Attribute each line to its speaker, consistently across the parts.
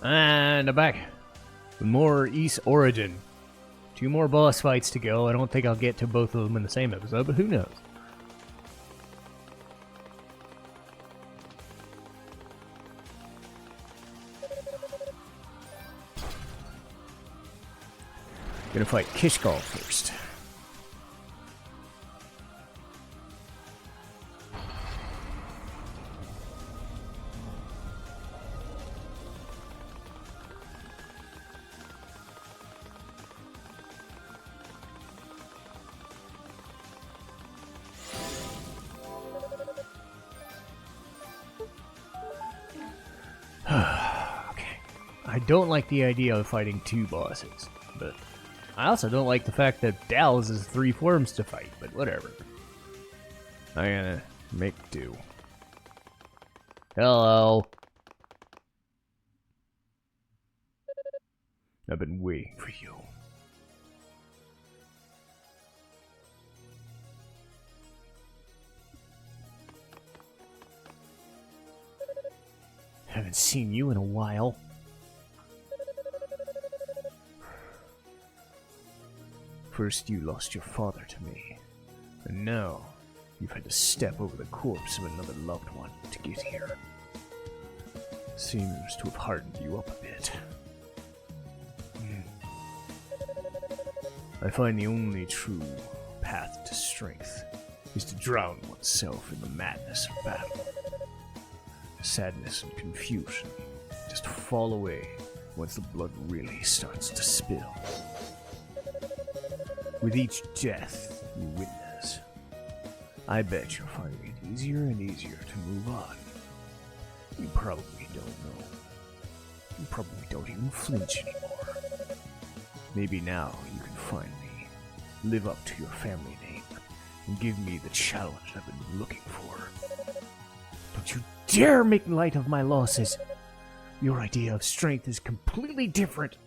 Speaker 1: And I'm back with more East Origin. 2 more boss fights to go. I don't think I'll get to both of them in the same episode, but who knows? Gonna fight Kishgal first. I don't like the idea of fighting 2 bosses, but I also don't like the fact that Dalles has 3 forms to fight, but whatever. I'm gonna make do. Hello. I've been waiting for you. Haven't seen you in a while. First you lost your father to me, and now you've had to step over the corpse of another loved one to get here. Seems to have hardened you up a bit. I find the only true path to strength is to drown oneself in the madness of battle. Sadness and confusion just fall away once the blood really starts to spill. With each death you witness, I bet you're finding it easier and easier to move on. You probably don't know. You probably don't even flinch anymore. Maybe now you can finally live up to your family name and give me the challenge I've been looking for. Don't you dare make light of my losses. Your idea of strength is completely different.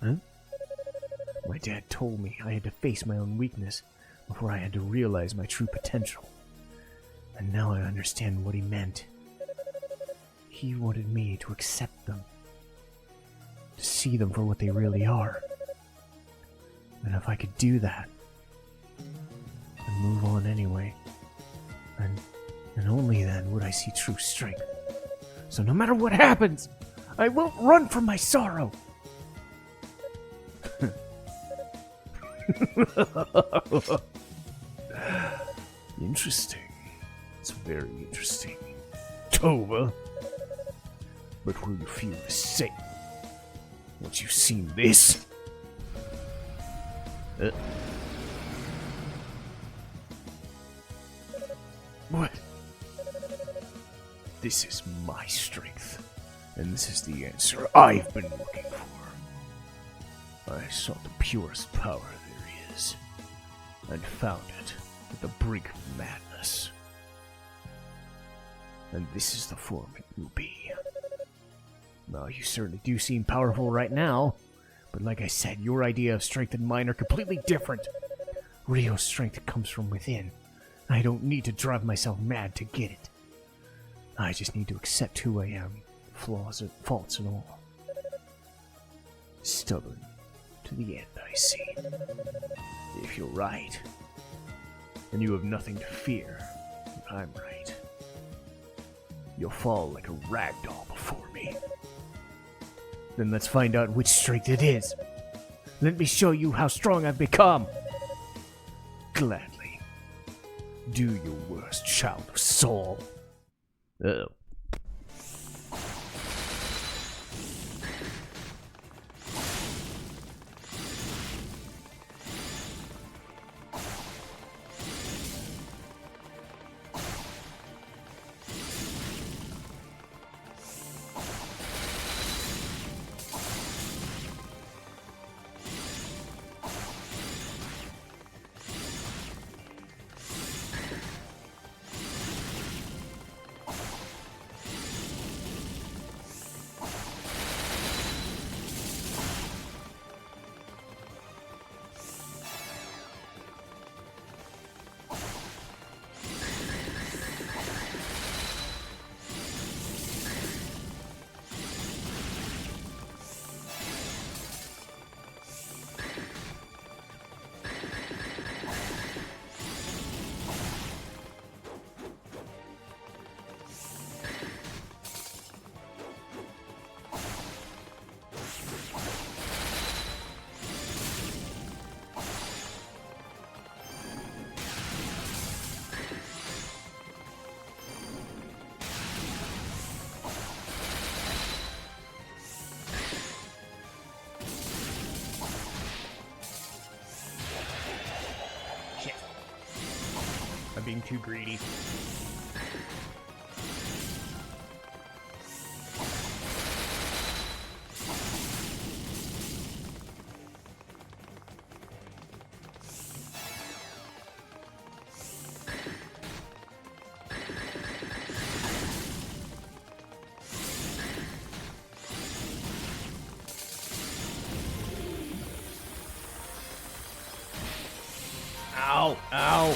Speaker 1: Huh? My dad told me I had to face my own weakness before I had to realize my true potential. And now I understand what he meant. He wanted me to accept them. To see them for what they really are. And if I could do that, and move on anyway, and only then would I see true strength. So no matter what happens, I won't run from my sorrow. Interesting. It's very interesting. Tova. But will you feel the same once you've seen this? What? This is my strength, and this is the answer I've been looking for. I sought the purest power there is, and found it at the brink of madness. And this is the form it will be. Well, you certainly do seem powerful right now, but like I said, your idea of strength and mine are completely different. Real strength comes from within. I don't need to drive myself mad to get it. I just need to accept who I am, flaws and faults and all. Stubborn to the end, I see. If you're right, then you have nothing to fear. If I'm right, you'll fall like a rag doll before me. Then let's find out which strength it is. Let me show you how strong I've become. Gladly. Do your worst, child of Saul. Uh-oh. I'm being too greedy. Ow! Ow!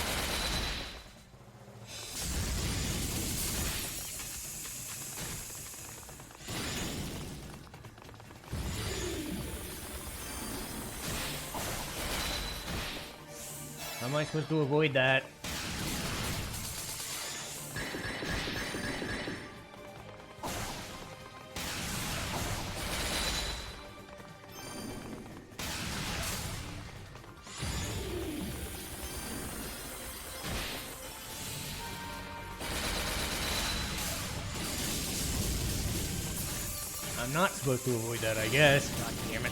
Speaker 1: How am I supposed to avoid that? I'm not supposed to avoid that, I guess. God damn it.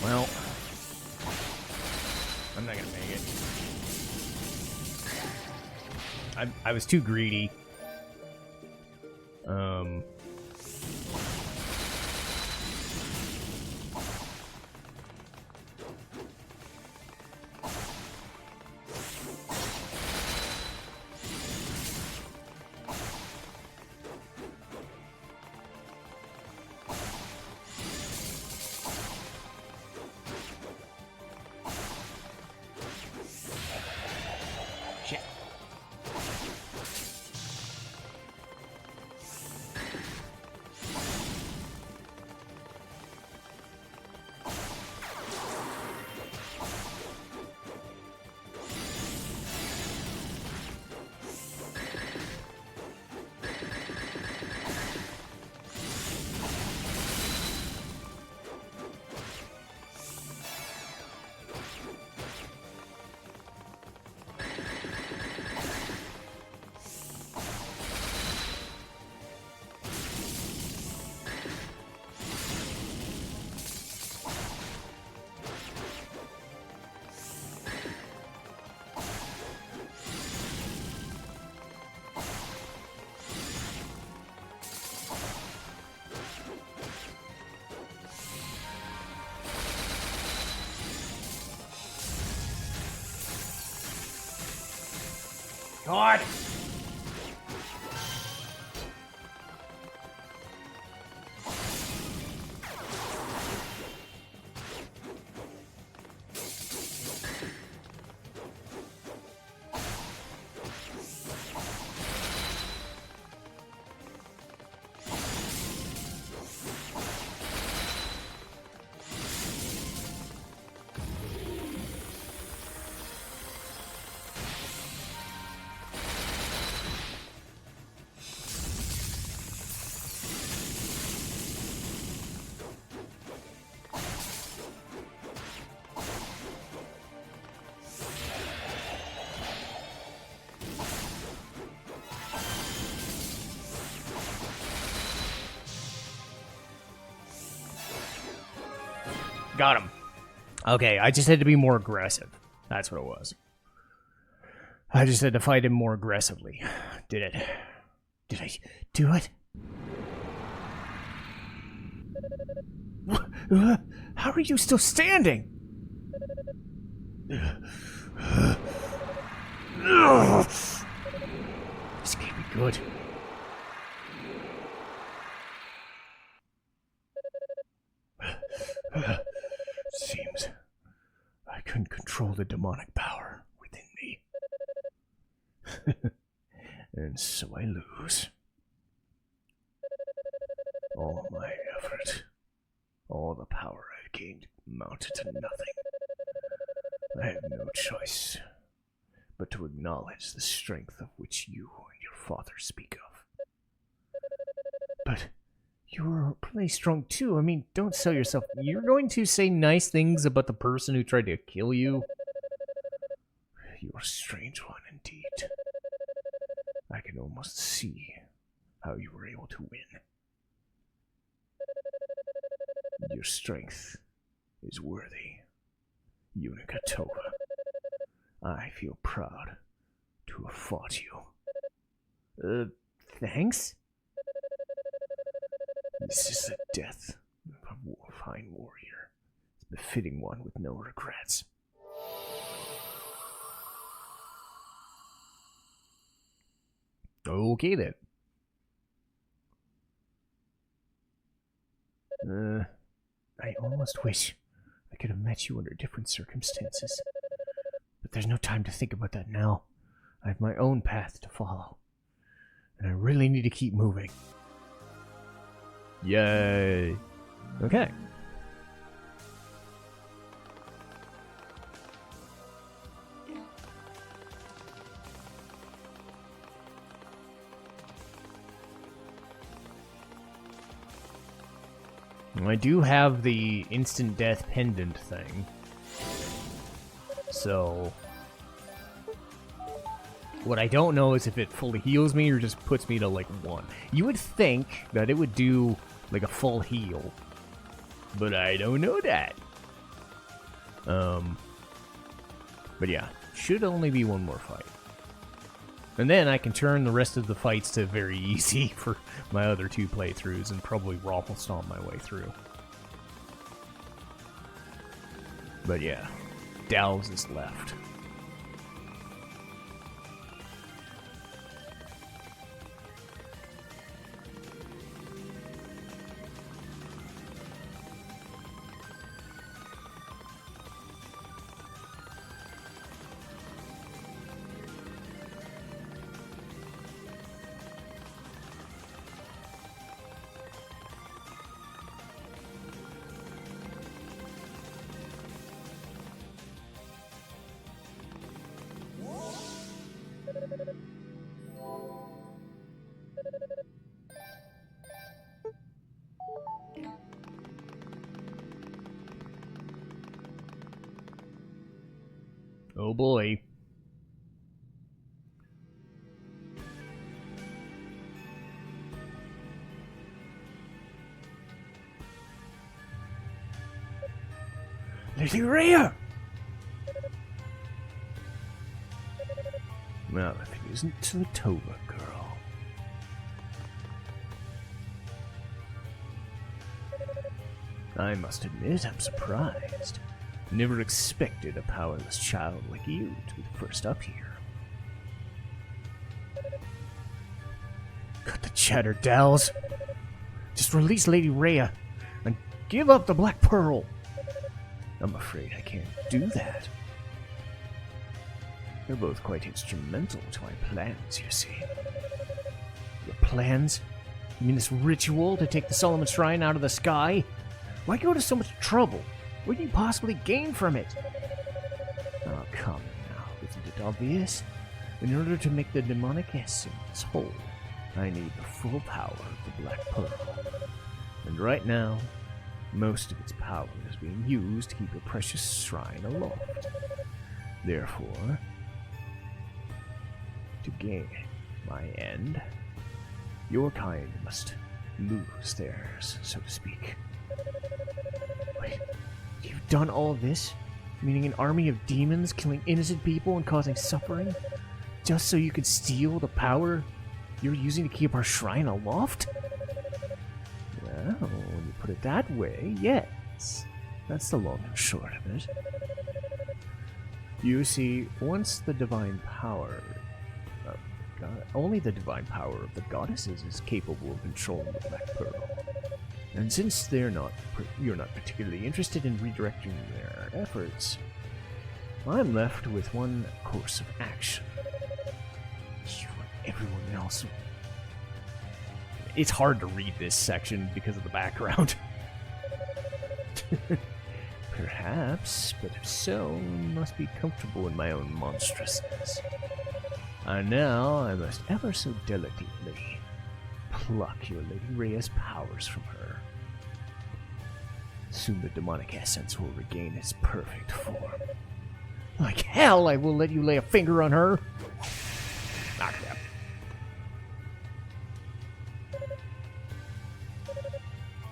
Speaker 1: Well, I'm not gonna make it. I was too greedy. Shit. God! Got him. Okay, I just had to be more aggressive. That's what it was. I just had to fight him more aggressively. Did it? Did I do it? How are you still standing? This can't be good. Seems I couldn't control the demonic power within me. And so I lose. All my effort, all the power I've gained amounted to nothing. I have no choice but to acknowledge the strength of which you and your father speak of. But you're pretty strong too. I mean, don't sell yourself. You're going to say nice things about the person who tried to kill you? You're a strange one indeed. I can almost see how you were able to win. Your strength is worthy Yunica Tova. I feel proud to have fought you.
Speaker 2: Thanks?
Speaker 1: This is the death of a fine warrior. It's a befitting one with no regrets.
Speaker 2: Okay then.
Speaker 1: I almost wish I could have met you under different circumstances. But there's no time to think about that now. I have my own path to follow. And I really need to keep moving.
Speaker 2: Yay. Okay. I do have the instant death pendant thing. So what I don't know is if it fully heals me or just puts me to like 1. You would think that it would do like a full heal, but I don't know that. But yeah, should only be one more fight. And then I can turn the rest of the fights to very easy for my other 2 playthroughs and probably raffle stomp my way through. But yeah, Dalles is left. Oh boy.
Speaker 1: Lady Rhea! Well, if it isn't to the Tova girl. I must admit, I'm surprised. Never expected a powerless child like you to be the first up here. Cut the chatter, Dalles. Just release Lady Rhea and give up the Black Pearl. I'm afraid I can't do that. They're both quite instrumental to my plans, you see. Your plans? You mean this ritual to take the Solomon Shrine out of the sky? Why go to so much trouble? What can you possibly gain from it? Oh, come now, isn't it obvious? In order to make the demonic essence whole, I need the full power of the Black Pearl. And right now, most of its power is being used to keep your precious shrine aloft. Therefore, to gain my end, your kind must lose theirs, so to speak. Wait, you've done all this? Meaning an army of demons killing innocent people and causing suffering? Just so you could steal the power you're using to keep our shrine aloft? Well, when you put it that way, yes. That's the long and short of it. You see, once the divine power of God, only the divine power of the goddesses is capable of controlling the Black Pearl. And since you're not particularly interested in redirecting their efforts, I'm left with one course of action. You and everyone else. It's hard to read this section because of the background. Perhaps, but if so, I must be comfortable in my own monstrousness. And now I must ever so delicately pluck your Lady Rhea's powers from her. Soon the demonic essence will regain its perfect form. Like hell, I will let you lay a finger on her! Knock that.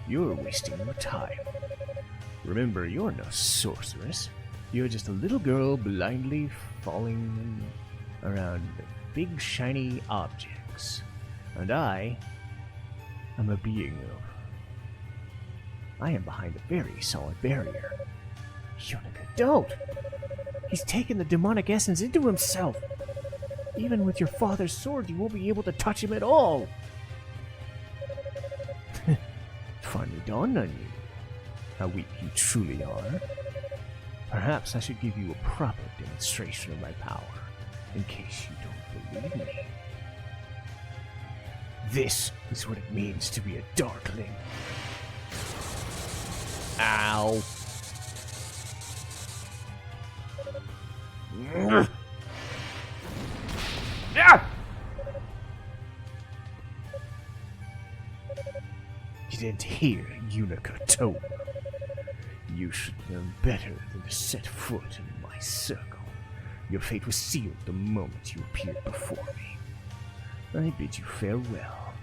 Speaker 1: You're wasting your time. Remember, you're no sorceress.
Speaker 2: You're just a little girl blindly falling around big shiny objects. And I am a being of... I am behind a very solid barrier. Yunica, don't! He's taken the demonic essence into himself. Even with your father's sword, you won't be able to touch him at all. It finally dawned on you how weak you truly are. Perhaps I should give you a proper demonstration of my power, in case you don't believe me. This is what it means to be a Darkling. Ow. Ah! You didn't hear Yunica tone. You should know better than to set foot in my circle. Your fate was sealed the moment you appeared before me. I bid you farewell.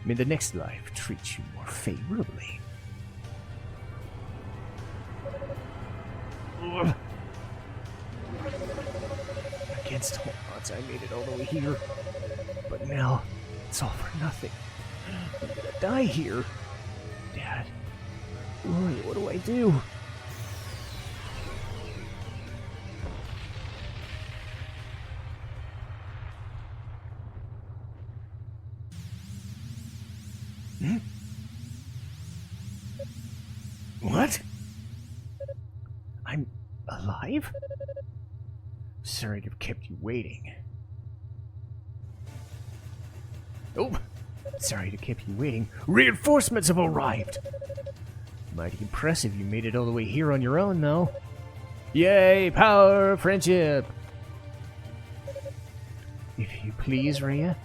Speaker 2: May the next life treat you more favorably. Ugh. Against all odds, I made it all the way here. But now, it's all for nothing. I'm gonna die here. Dad, Roy, what do I do? What? I'm alive? Sorry to have kept you waiting. Oh, sorry to have kept you waiting. Reinforcements have arrived! Mighty impressive you made it all the way here on your own, though. Yay, power, friendship! If you please, Rhea,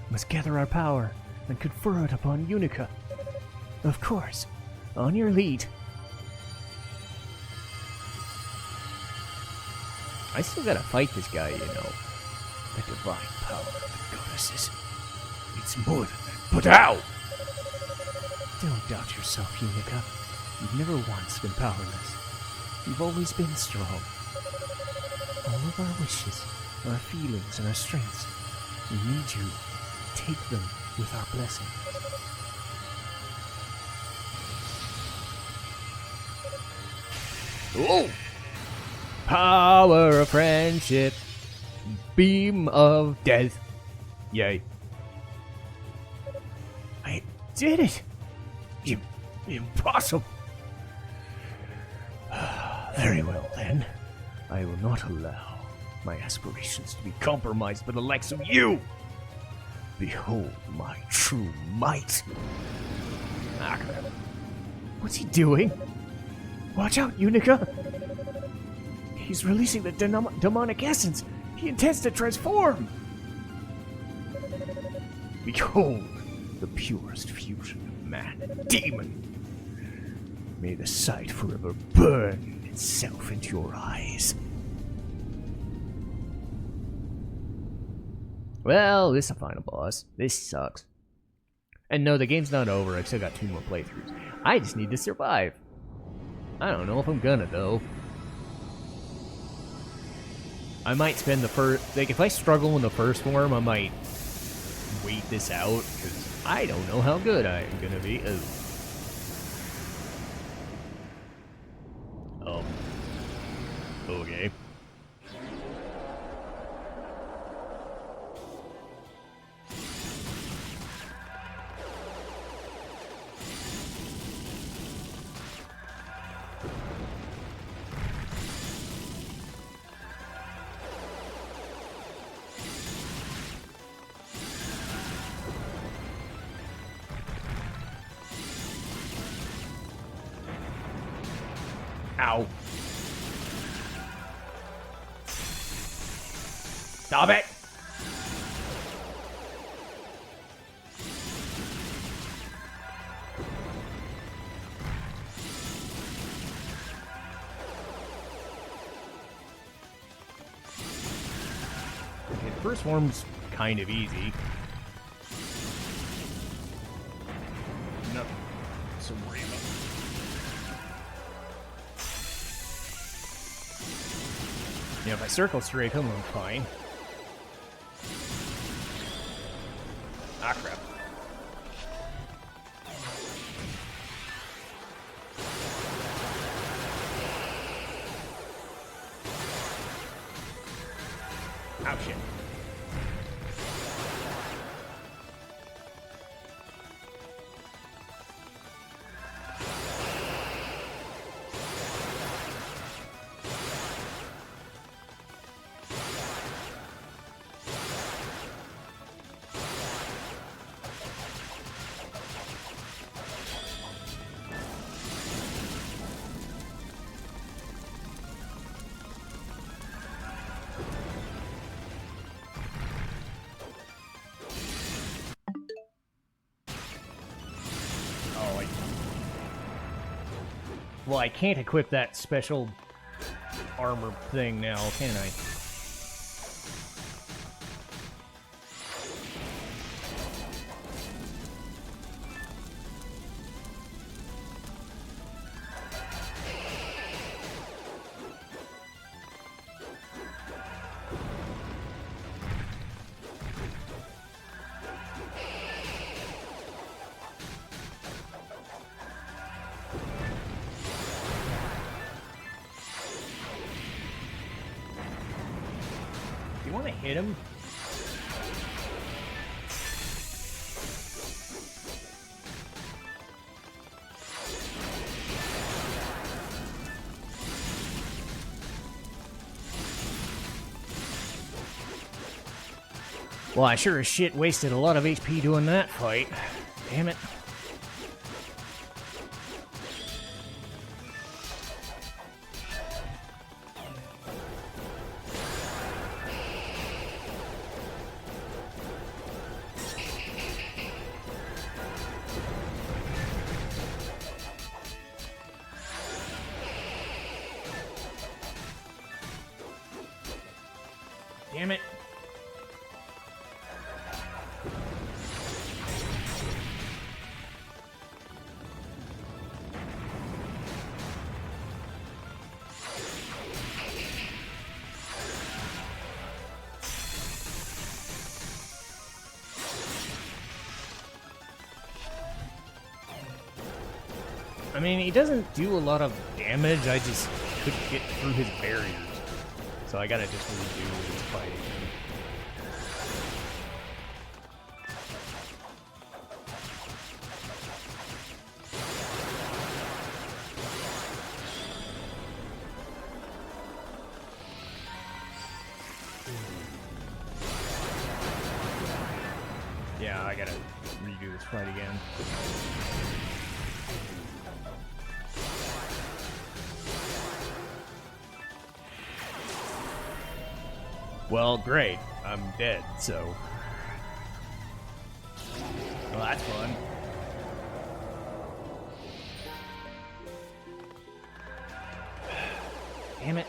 Speaker 2: must gather our power and confer it upon Yunica. Of course, on your lead. I still gotta fight this guy, you know. The divine power of the goddesses. It's more than that. But how? Don't doubt yourself, Yunica. You've never once been powerless. You've always been strong. All of our wishes, our feelings, and our strengths, we need you. Take them with our blessing. Oh! Power of friendship. Beam of death. Yay. I did it! Impossible! Very well, then. I will not allow my aspirations to be compromised by the likes of you! Behold my true might! Ah, what's he doing? Watch out, Yunica! He's releasing the demonic essence! He intends to transform! Behold the purest fusion of man and demon! May the sight forever burn itself into your eyes. Well, this is a final boss. This sucks. And no, the game's not over. I've still got 2 more playthroughs. I just need to survive. I don't know if I'm gonna, though. I might spend the first... Like, if I struggle in the first form, I might wait this out, because I don't know how good I am gonna be. Okay. Ow. Stop it! Okay, the first form's kind of easy. Nothing to worry about. Yeah, if I circle straight, I'm fine. Ah, crap. Oh, shit. Well, I can't equip that special armor thing now, can I? You want to hit him? Well, I sure as shit wasted a lot of HP doing that fight. Damn it. Damn it. I mean, he doesn't do a lot of damage, I just couldn't get through his barriers. So I gotta just redo his fighting. Yeah, I gotta redo this fight again. Well, great. I'm dead, so... Well, that's fun. Damn it.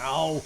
Speaker 2: Ow.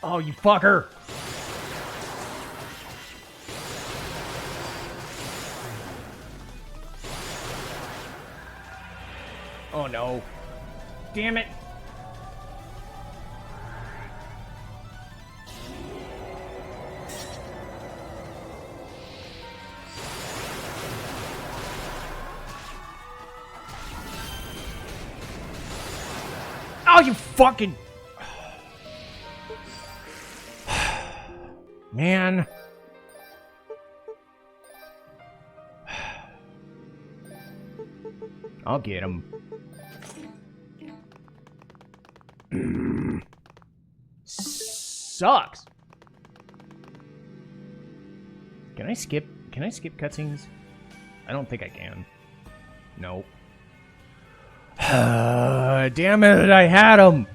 Speaker 2: Oh, you fucker! Oh no. Damn it! Oh, you fucking... Man. I'll get him. Sucks. Can I skip cutscenes? I don't think I can. Nope. Damn it, I had him.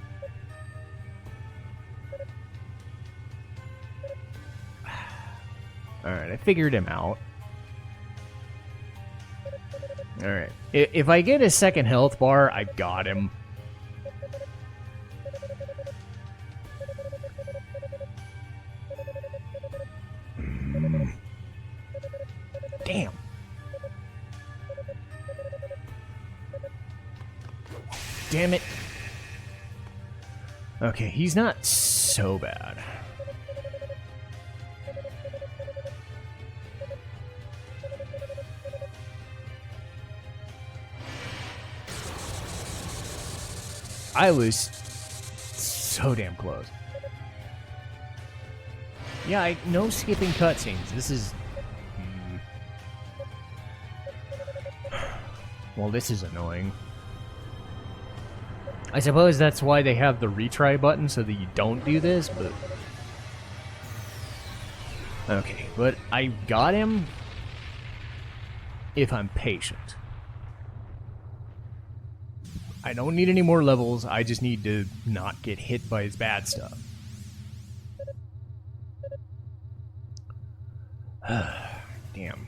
Speaker 2: Alright, I figured him out. Alright. If I get a second health bar, I got him. Damn. Damn it. Okay, he's not so bad. I was so damn close. Yeah, no skipping cutscenes. This is... Well, this is annoying. I suppose that's why they have the retry button, so that you don't do this, but... Okay, but I got him if I'm patient. I don't need any more levels, I just need to not get hit by his bad stuff. Damn.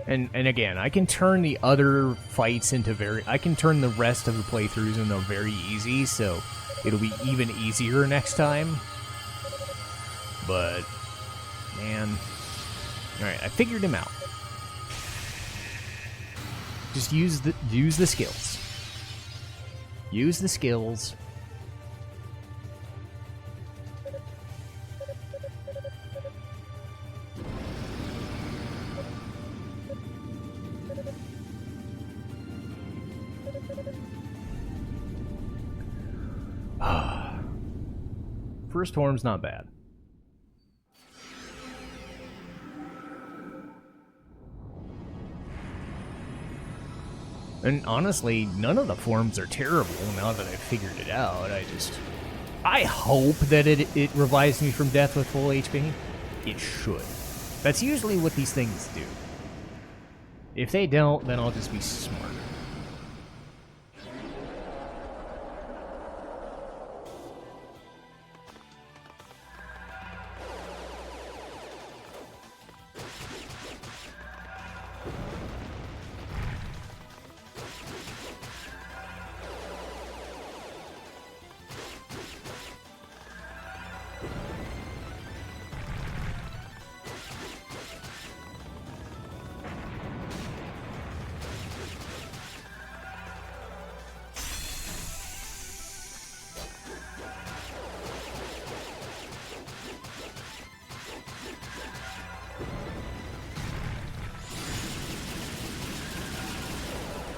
Speaker 2: And again, I can turn the other fights into I can turn the rest of the playthroughs into very easy, so it'll be even easier next time. But, man. Alright, I figured him out. Just use the skills. Use the skills. First form's not bad. And honestly, none of the forms are terrible now that I've figured it out. I hope that it revives me from death with full HP. It should. That's usually what these things do. If they don't, then I'll just be smarter.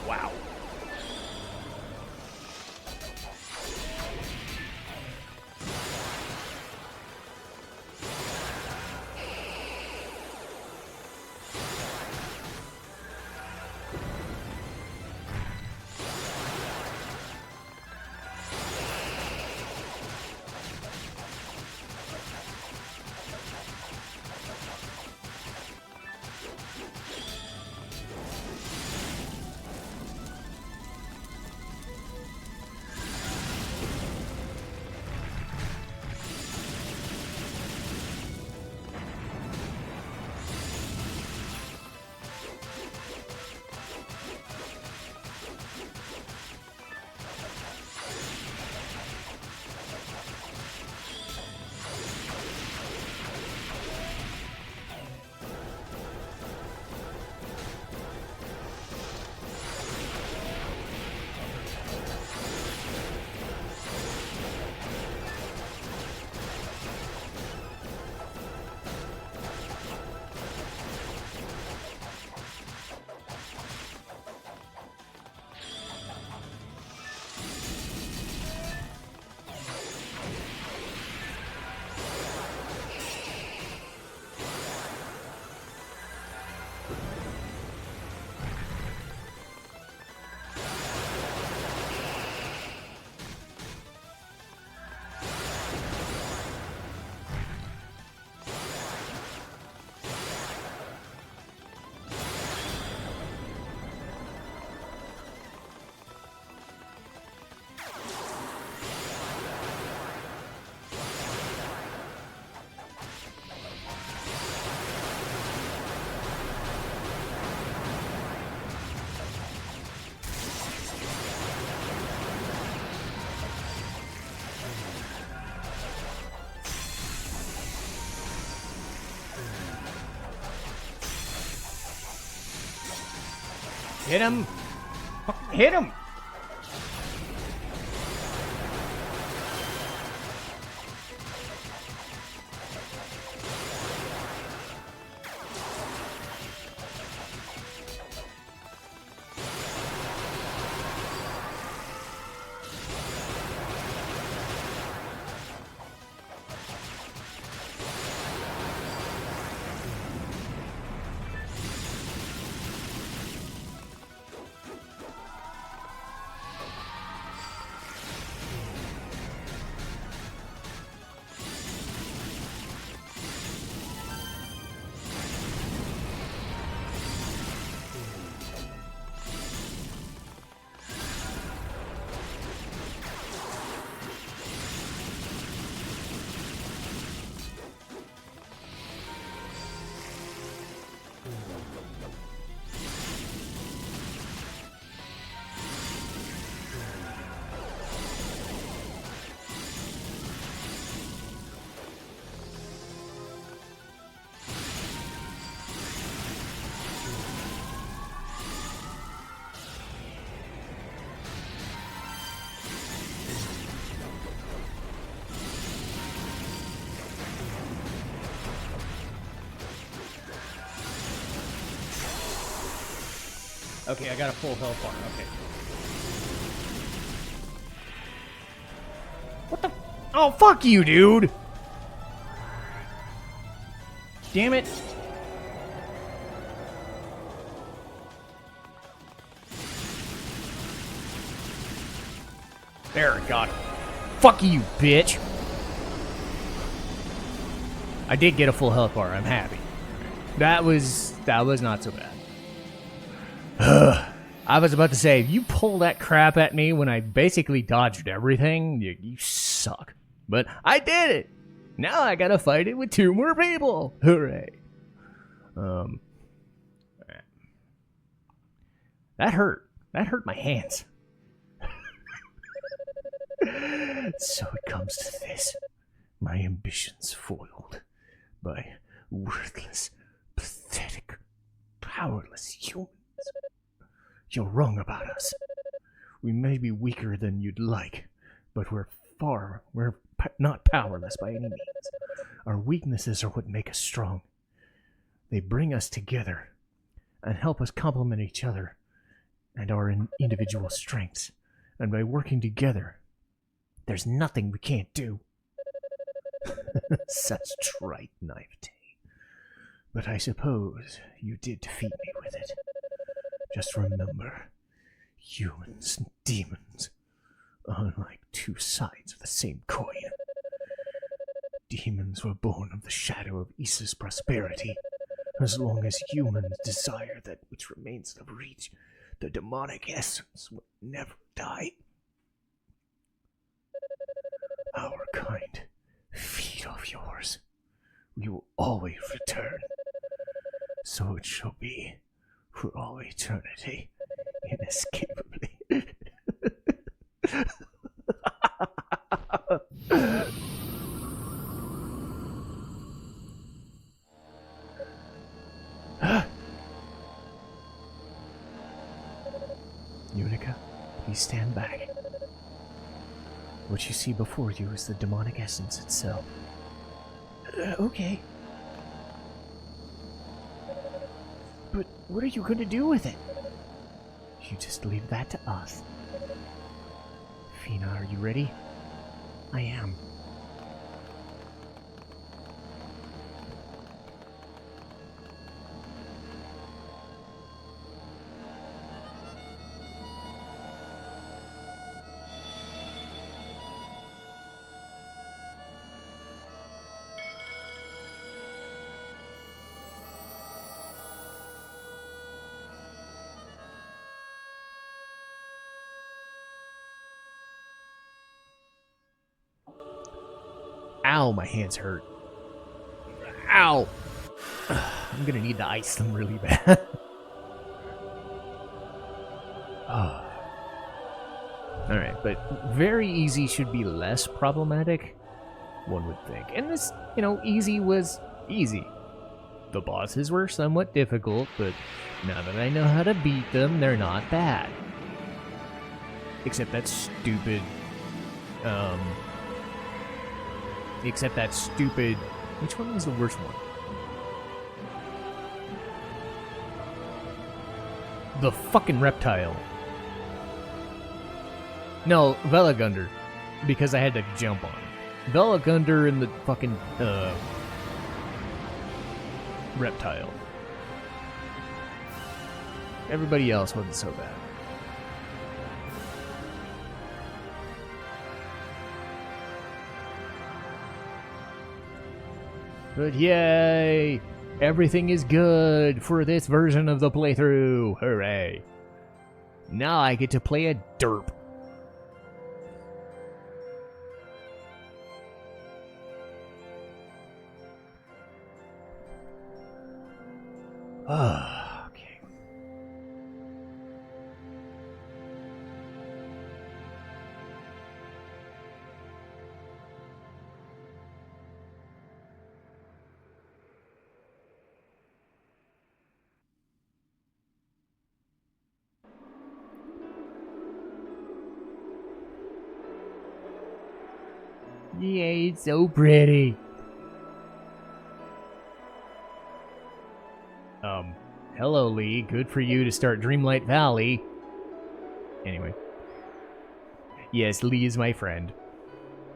Speaker 2: Wow. Hit him! Hit him! Okay, I got a full health bar. Okay. What the? Oh, fuck you, dude! Damn it! There, got it. Fuck you, bitch! I did get a full health bar. I'm happy. That was not so bad. I was about to say, if you pull that crap at me when I basically dodged everything, you suck. But I did it! Now I gotta fight it with 2 more people! Hooray. That hurt. That hurt my hands. So it comes to this. My ambitions foiled by worthless, pathetic, powerless humans. You're wrong about us. We may be weaker than you'd like, but we're not powerless by any means. Our weaknesses are what make us strong. They bring us together and help us complement each other and our individual strengths. And by working together, there's nothing we can't do. Such trite naivete. But I suppose you did defeat me with it. Just remember, humans and demons are like 2 sides of the same coin. Demons were born of the shadow of Issa's prosperity. As long as humans desire that which remains of reach, the demonic essence will never die. Our kind feed off yours. We will always return. So it shall be. For all eternity, inescapably. Yunica, please stand back. What you see before you is the demonic essence itself. Okay. But what are you going to do with it? You just leave that to us. Fina, are you ready? I am. Ow, my hands hurt. Ow! I'm gonna need to ice them really bad. Oh. Alright, but very easy should be less problematic, one would think. And this, easy was easy. The bosses were somewhat difficult, but Now that I know how to beat them, they're not bad. Except that stupid... Which one was the worst one? The fucking reptile. No, Velagander. Because I had to jump on it. Velagander and the fucking, reptile. Everybody else wasn't so bad. But yay! Everything is good for this version of the playthrough! Hooray! Now I get to play a derp. Okay. Yay, it's so pretty. Hello, Lee. Good for you to start Dreamlight Valley. Anyway. Yes, Lee is my friend.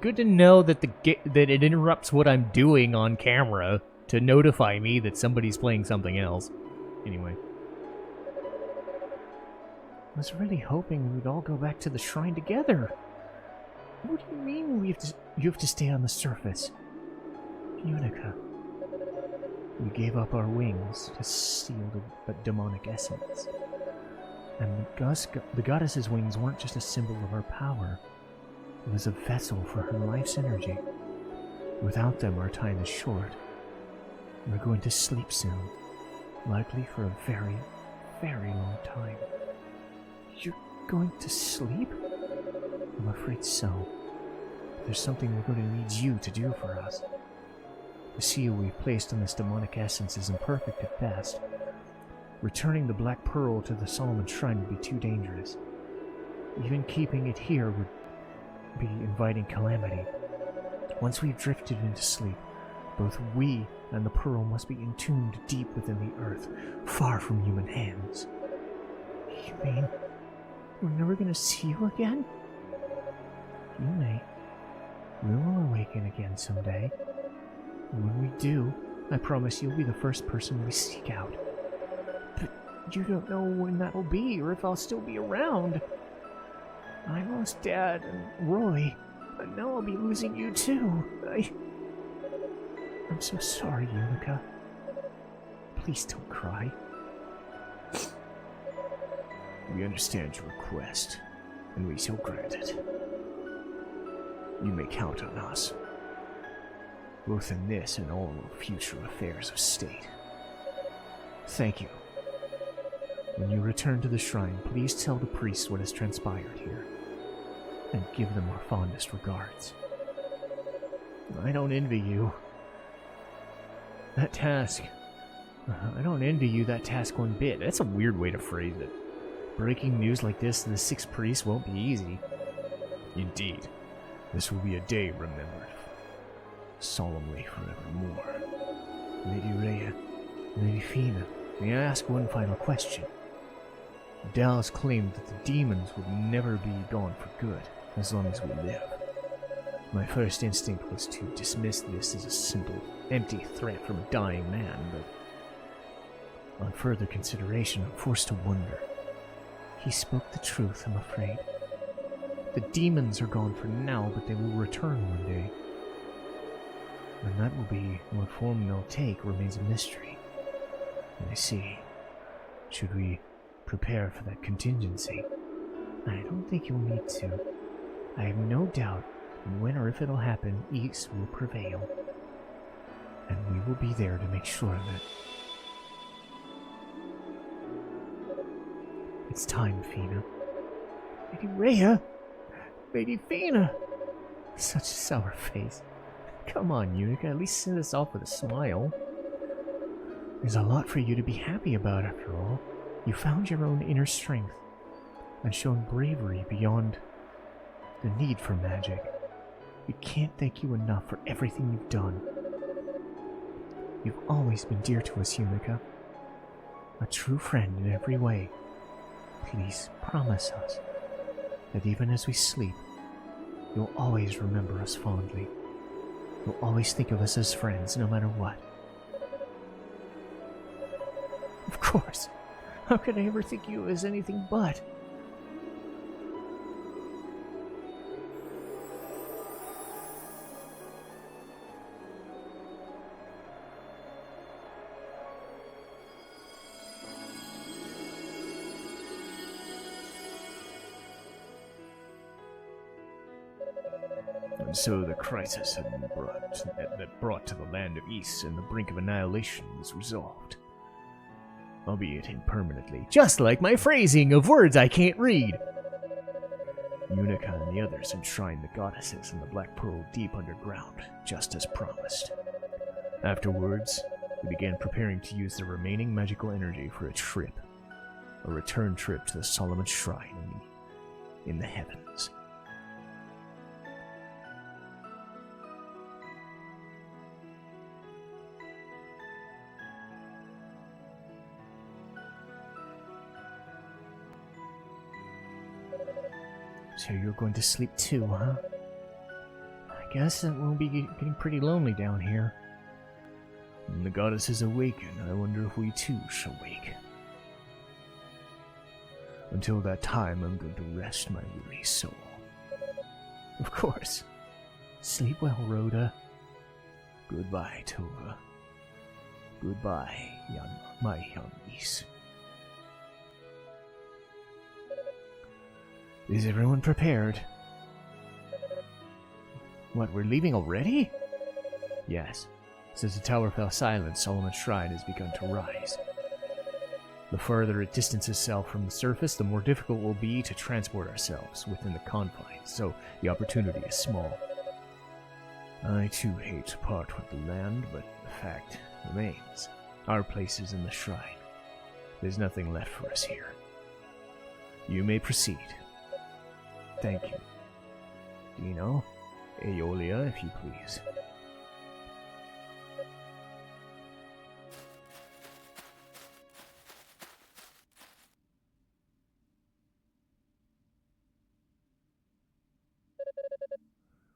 Speaker 2: Good to know that that it interrupts what I'm doing on camera to notify me that somebody's playing something else. Anyway. I was really hoping we'd all go back to the shrine together. What do you mean you have to stay on the surface? Yunica. We gave up our wings to seal the demonic essence. And the goddess's wings weren't just a symbol of her power. It was a vessel for her life's energy. Without them, our time is short. We're going to sleep soon. Likely for a very, very long time. You're going to sleep? I'm afraid so. There's something we're going to need you to do for us. The seal we've placed on this demonic essence is imperfect at best. Returning the Black Pearl to the Solomon Shrine would be too dangerous. Even keeping it here would be inviting calamity. Once we've drifted into sleep, both we and the Pearl must be entombed deep within the earth, far from human hands. You mean we're never going to see you again? You may. We will awaken again someday. And when we do, I promise you'll be the first person we seek out. But you don't know when that'll be, or if I'll still be around. I lost Dad and Roy, and now I'll be losing you too. I'm so sorry, Yunica. Please don't cry.
Speaker 1: We understand your request, and we shall grant it. You may count on us, both in this and all future affairs of state. Thank you. When you return to the shrine, please tell the priests what has transpired here, and give them our fondest regards. I don't envy you. That task... I don't envy you that task one bit. That's a weird way to phrase it. Breaking news like this to the 6 priests won't be easy. Indeed. This will be a day remembered solemnly forevermore. Lady Rhea, Lady Fina, may I ask one final question? Dalles claimed that the demons would never be gone for good, as long as we live. My first instinct was to dismiss this as a simple, empty threat from a dying man, but on further consideration, I'm forced to wonder. He spoke the truth, I'm afraid. The demons are gone for now, but they will return one day. And that will be what form they'll take remains a mystery. I see. Should we prepare for that contingency? I don't think you'll need to. I have no doubt when or if it'll happen, East will prevail. And we will be there to make sure of it. It's time, Fina. Lady Rhea! Lady Fina! Such a sour face. Come on, Yunica, at least send us off with a smile. There's a lot for you to be happy about, after all.
Speaker 2: You found your own inner strength and shown bravery beyond the need for magic. We can't thank you enough for everything you've done. You've always been dear to us, Yunica. A true friend in every way. Please promise us that even as we sleep, you'll always remember us fondly. You'll always think of us as friends, no matter what. Of course. How could I ever think you as anything but?
Speaker 1: And so the crisis that brought to the land of East and the brink of annihilation was resolved. Albeit impermanently.
Speaker 2: Just like my phrasing of words I can't read.
Speaker 1: Yunica and the others enshrined the goddesses in the Black Pearl deep underground, just as promised. Afterwards, they began preparing to use the remaining magical energy for a trip. A return trip to the Solomon Shrine in the heavens.
Speaker 2: So you're going to sleep too, huh? I guess it will be getting pretty lonely down here.
Speaker 1: When the goddesses awaken, I wonder if we too shall wake. Until that time, I'm going to rest my weary soul.
Speaker 2: Of course. Sleep well, Rhoda.
Speaker 1: Goodbye, Tova. Goodbye, my young niece.
Speaker 2: Is everyone prepared? What, we're leaving already?
Speaker 1: Yes. Since the tower fell silent, Solomon's Shrine has begun to rise. The further it distances itself from the surface, the more difficult it will be to transport ourselves within the confines, so the opportunity is small. I too hate to part with the land, but the fact remains. Our place is in the shrine. There's nothing left for us here. You may proceed. Thank you. Dino, Aeolia, if you please.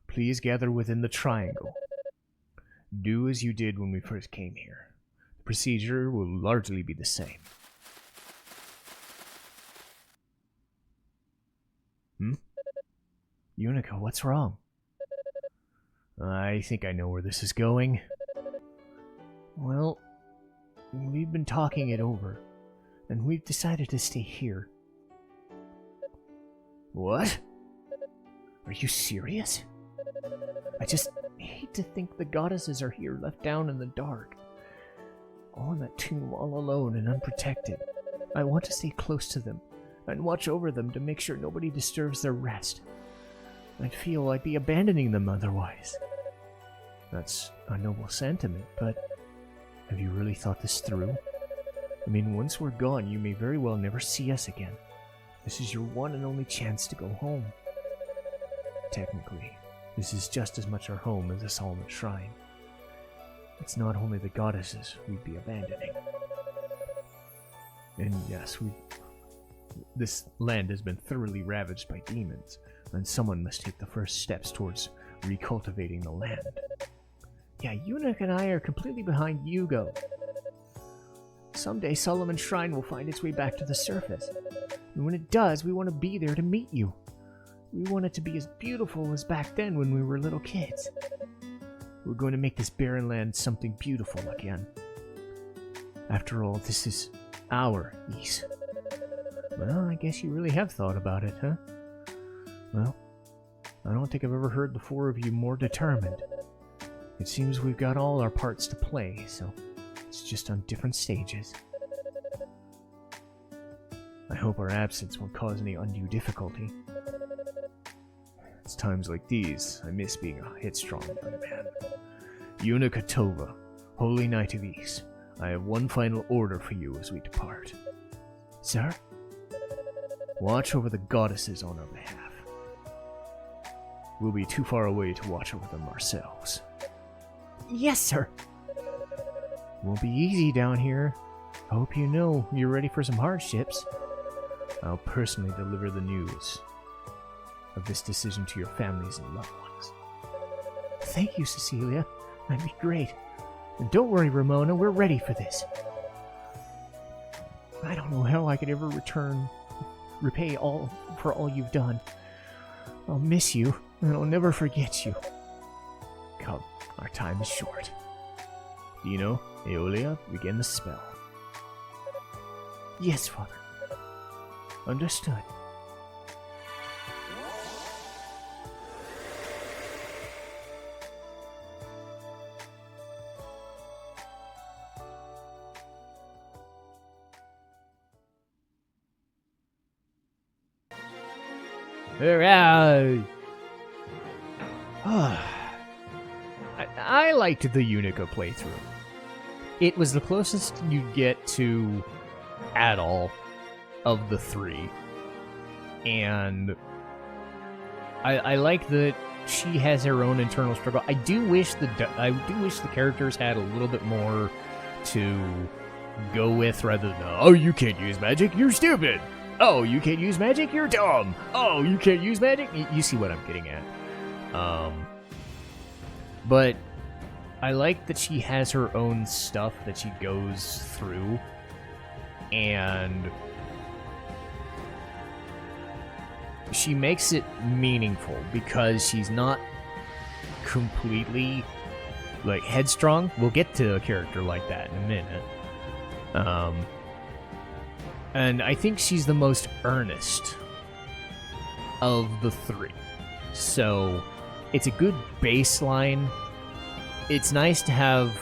Speaker 1: Please gather within the triangle. Do as you did when we first came here. The procedure will largely be the same.
Speaker 2: Yunica, what's wrong?
Speaker 1: I think I know where this is going.
Speaker 2: Well, we've been talking it over, and we've decided to stay here.
Speaker 1: What?
Speaker 2: Are you serious? I just hate to think the goddesses are here, left down in the dark. All in that tomb, all alone and unprotected. I want to stay close to them, and watch over them to make sure nobody disturbs their rest. I'd feel I'd be abandoning them otherwise.
Speaker 1: That's a noble sentiment, but have you really thought this through? I mean, once we're gone, you may very well never see us again. This is your one and only chance to go home. Technically, this is just as much our home as the Solomon Shrine. It's not only the goddesses we'd be abandoning. And yes, this land has been thoroughly ravaged by demons, and someone must take the first steps towards recultivating the land.
Speaker 2: Yeah, Yunica and I are completely behind Hugo. Someday Solomon's Shrine will find its way back to the surface. And when it does, we want to be there to meet you. We want it to be as beautiful as back then when we were little kids. We're going to make this barren land something beautiful again. After all, this is our East.
Speaker 1: Well, I guess you really have thought about it, huh? Well, I don't think I've ever heard the four of you more determined. It seems we've got all our parts to play, so it's just on different stages. I hope our absence won't cause any undue difficulty. It's times like these I miss being a headstrong young man. Yunica Tova, Holy Knight of East, I have one final order for you as we depart.
Speaker 2: Sir?
Speaker 1: Watch over the goddesses on our behalf. We'll be too far away to watch over them ourselves.
Speaker 2: Yes, sir.
Speaker 1: Won't be easy down here. I hope you know you're ready for some hardships. I'll personally deliver the news of this decision to your families and loved ones.
Speaker 2: Thank you, Cecilia. That'd be great. And don't worry, Ramona, we're ready for this. I don't know how I could ever repay all for all you've done. I'll miss you, and I'll never forget you.
Speaker 1: Come, our time is short. Dino, Aeolia, begin the spell.
Speaker 2: Yes, Father.
Speaker 1: Understood.
Speaker 2: Hooray! I liked the Yunica playthrough. It was the closest you get to Adol of the three. And I like that she has her own internal struggle. I do wish the characters had a little bit more to go with rather than, oh, you can't use magic, you're stupid. Oh, you can't use magic, you're dumb. Oh, you can't use magic. You see what I'm getting at. But I like that she has her own stuff that she goes through, and she makes it meaningful because she's not completely like headstrong. We'll get to a character like that in a minute. And I think she's the most earnest of the three. So it's a good baseline. It's nice to have,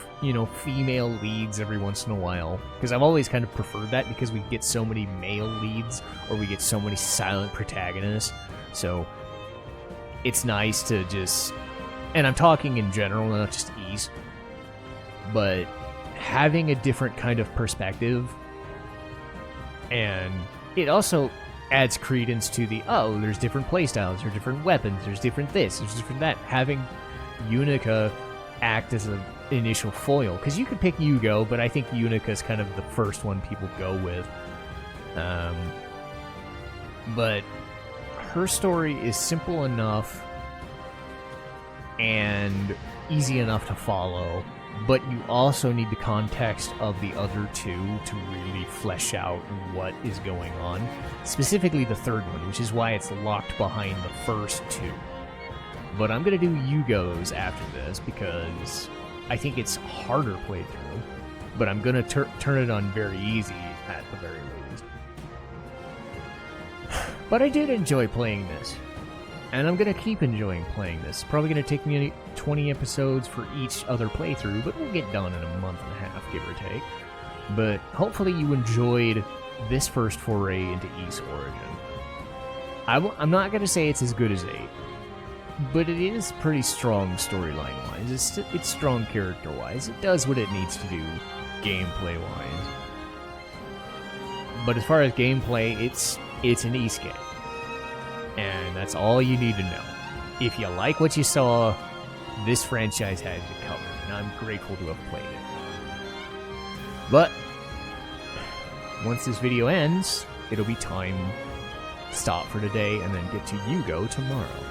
Speaker 2: female leads every once in a while. Because I've always kind of preferred that because we get so many male leads or we get so many silent protagonists. So it's nice to just... And I'm talking in general, not just Ys. But having a different kind of perspective... And it also adds credence to there's different playstyles, there's different weapons, there's different this, there's different that. Having Yunica act as an initial foil. Because you could pick Hugo, but I think Yunica is kind of the first one people go with. But her story is simple enough and easy enough to follow. But you also need the context of the other two to really flesh out what is going on. Specifically the third one, which is why it's locked behind the first two. But I'm going to do Hugo's after this because I think it's harder playthrough. But I'm going to turn it on very easy at the very least. But I did enjoy playing this. And I'm going to keep enjoying playing this. Probably going to take me 20 episodes for each other playthrough, but we'll get done in a month and a half, give or take. But hopefully you enjoyed this first foray into Ys Origin. I'm not going to say it's as good as 8, but it is pretty strong storyline-wise. It's strong character-wise. It does what it needs to do gameplay-wise. But as far as gameplay, it's an Ys game. And that's all you need to know. If you like what you saw, this franchise has you covered, and I'm grateful to have played it. But once this video ends, it'll be time to stop for today and then get to Hugo tomorrow.